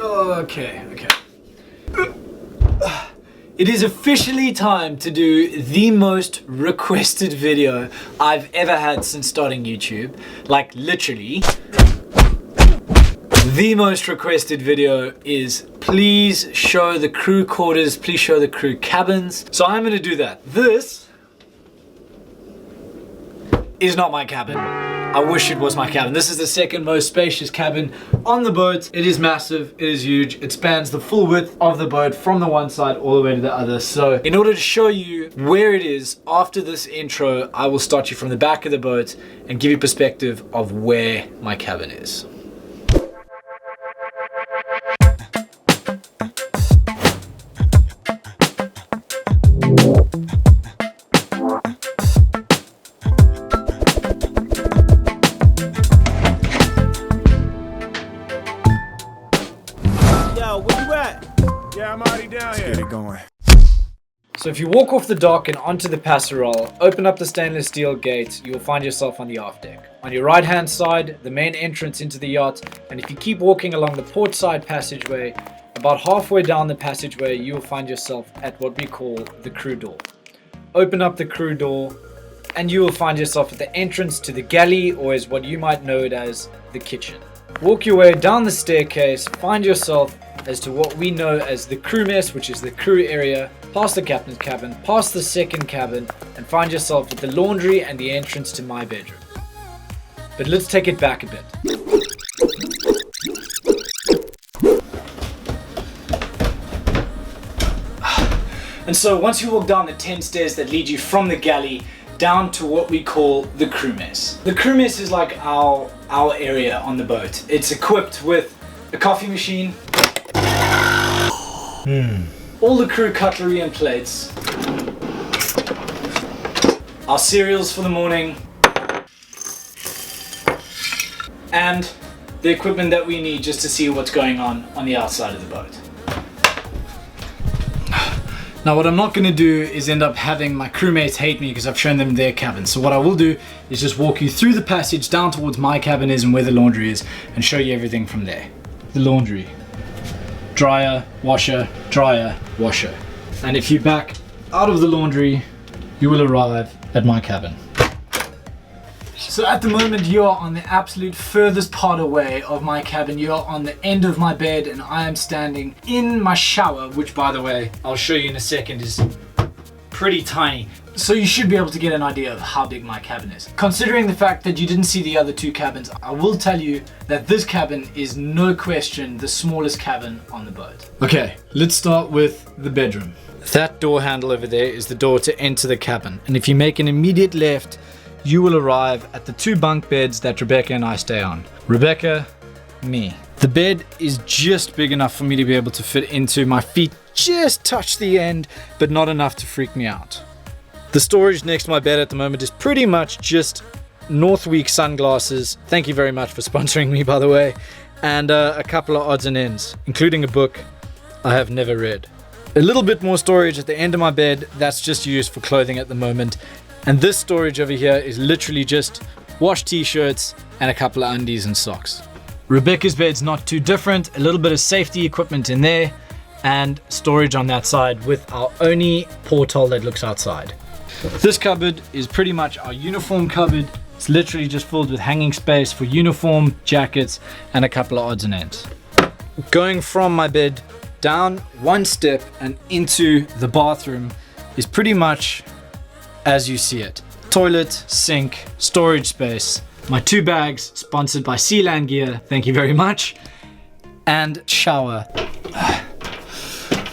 Okay. It is officially time to do the most requested video I've ever had since starting YouTube. Like literally. The most requested video is please show the crew quarters, please show the crew cabins. So I'm gonna do that. This is not my cabin. I wish it was my cabin. This is the second most spacious cabin on the boat. It is massive, it is huge. It spans the full width of the boat from the one side all the way to the other. So in order to show you where it is after this intro, I will start you from the back of the boat and give you perspective of where my cabin is. I'm already down here. Let's get it going. So if you walk off the dock and onto the passerelle, open up the stainless steel gate, you will find yourself on the aft deck. On your right hand side, the main entrance into the yacht, and if you keep walking along the port side passageway, about halfway down the passageway, you will find yourself at what we call the crew door. Open up the crew door, and you will find yourself at the entrance to the galley, or as what you might know it as, the kitchen. Walk your way down the staircase, find yourself as to what we know as the crew mess, which is the crew area, past the captain's cabin, past the second cabin, and find yourself at the laundry and the entrance to my bedroom. But let's take it back a bit. And so once you walk down the 10 stairs that lead you from the galley down to what we call the crew mess. The crew mess is like our area on the boat. It's equipped with a coffee machine, all the crew cutlery and plates, our cereals for the morning, and the equipment that we need just to see what's going on the outside of the boat. Now what I'm not going to do is end up having my crewmates hate me because I've shown them their cabin. So what I will do is just walk you through the passage down towards my cabin is and where the laundry is and show you everything from there. The laundry. Dryer, washer, dryer, washer. And if you back out of the laundry, you will arrive at my cabin. So at the moment you are on the absolute furthest part away of my cabin. You are on the end of my bed and I am standing in my shower, which by the way, I'll show you in a second, is pretty tiny. So you should be able to get an idea of how big my cabin is. Considering the fact that you didn't see the other two cabins, I will tell you that this cabin is no question the smallest cabin on the boat. Okay, let's start with the bedroom. That door handle over there is the door to enter the cabin. And if you make an immediate left, you will arrive at the two bunk beds that Rebecca and I stay on. Rebecca, me. The bed is just big enough for me to be able to fit into. My feet just touch the end, but not enough to freak me out. The storage next to my bed at the moment is pretty much just Northweek sunglasses. Thank you very much for sponsoring me, by the way. And a couple of odds and ends, including a book I have never read. A little bit more storage at the end of my bed. That's just used for clothing at the moment. And this storage over here is literally just washed t-shirts and a couple of undies and socks. Rebecca's bed's not too different. A little bit of safety equipment in there and storage on that side with our only porthole that looks outside. This cupboard is pretty much our uniform cupboard. It's literally just filled with hanging space for uniform, jackets, and a couple of odds and ends. Going from my bed down one step and into the bathroom is pretty much as you see it. Toilet, sink, storage space, my two bags sponsored by Sealand Gear, thank you very much, and shower.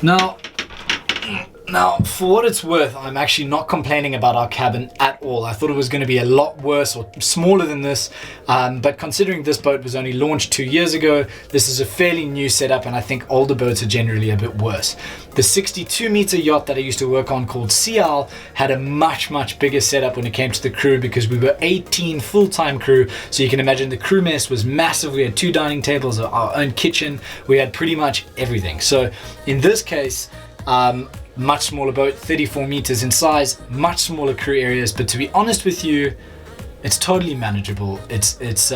Now, for what it's worth, I'm actually not complaining about our cabin at all. I thought it was going to be a lot worse or smaller than this, but considering this boat was only launched 2 years ago, this is a fairly new setup, and I think older boats are generally a bit worse. The 62-meter yacht that I used to work on called Seal had a much bigger setup when it came to the crew because we were 18 full-time crew, so you can imagine the crew mess was massive. We had 2 dining tables, our own kitchen, we had pretty much everything. So in this case, much smaller boat, 34 meters in size, much smaller crew areas, but to be honest with you, it's totally manageable. It's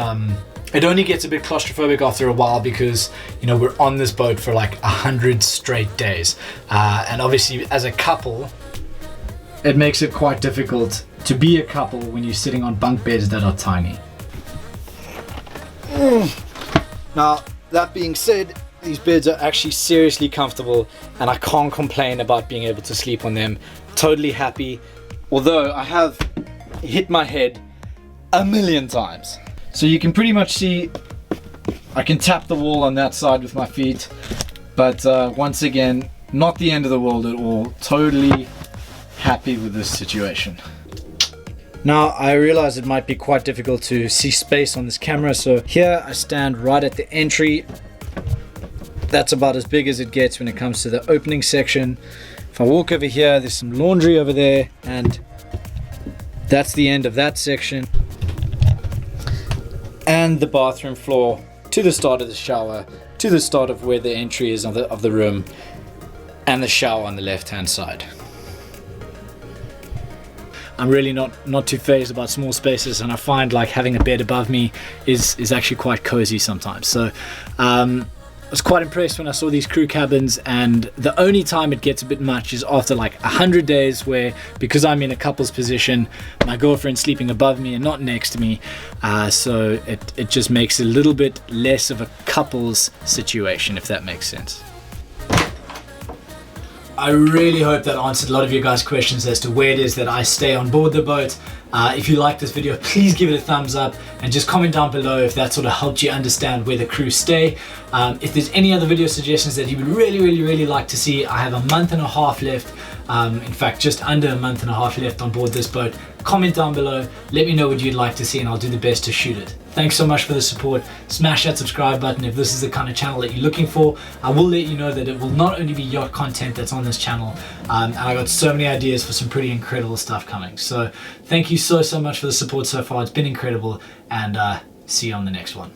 It only gets a bit claustrophobic after a while because, you know, we're on this boat for like 100 straight days. And obviously as a couple, it makes it quite difficult to be a couple when you're sitting on bunk beds that are tiny. Now, that being said, these beds are actually seriously comfortable and I can't complain about being able to sleep on them. Totally happy, although I have hit my head a million times. So you can pretty much see I can tap the wall on that side with my feet, but once again, not the end of the world at all. Totally happy with this situation. Now I realize it might be quite difficult to see space on this camera, so here I stand right at the entry. That's about as big as it gets when it comes to the opening section. If I walk over here, there's some laundry over there, and that's the end of that section. And the bathroom floor to the start of the shower, to the start of where the entry is of the room, and the shower on the left hand side. I'm really not too phased about small spaces, and I find like having a bed above me is actually quite cozy sometimes. So I was quite impressed when I saw these crew cabins, and the only time it gets a bit much is after like 100 days where, because I'm in a couple's position, my girlfriend's sleeping above me and not next to me, so it just makes it a little bit less of a couple's situation, if that makes sense. I really hope that answered a lot of your guys' questions as to where it is that I stay on board the boat. If you like this video, please give it a thumbs up and just comment down below if that sort of helped you understand where the crew stay. If there's any other video suggestions that you would really like to see, I have a month and a half left. In fact, just under a month and a half left on board this boat. Comment down below, let me know what you'd like to see, and I'll do the best to shoot it. Thanks so much for the support. Smash that subscribe button if this is the kind of channel that you're looking for. I will let you know that it will not only be yacht content that's on this channel, and I got so many ideas for some pretty incredible stuff coming. So thank you so much for the support so far. It's been incredible, and see you on the next one.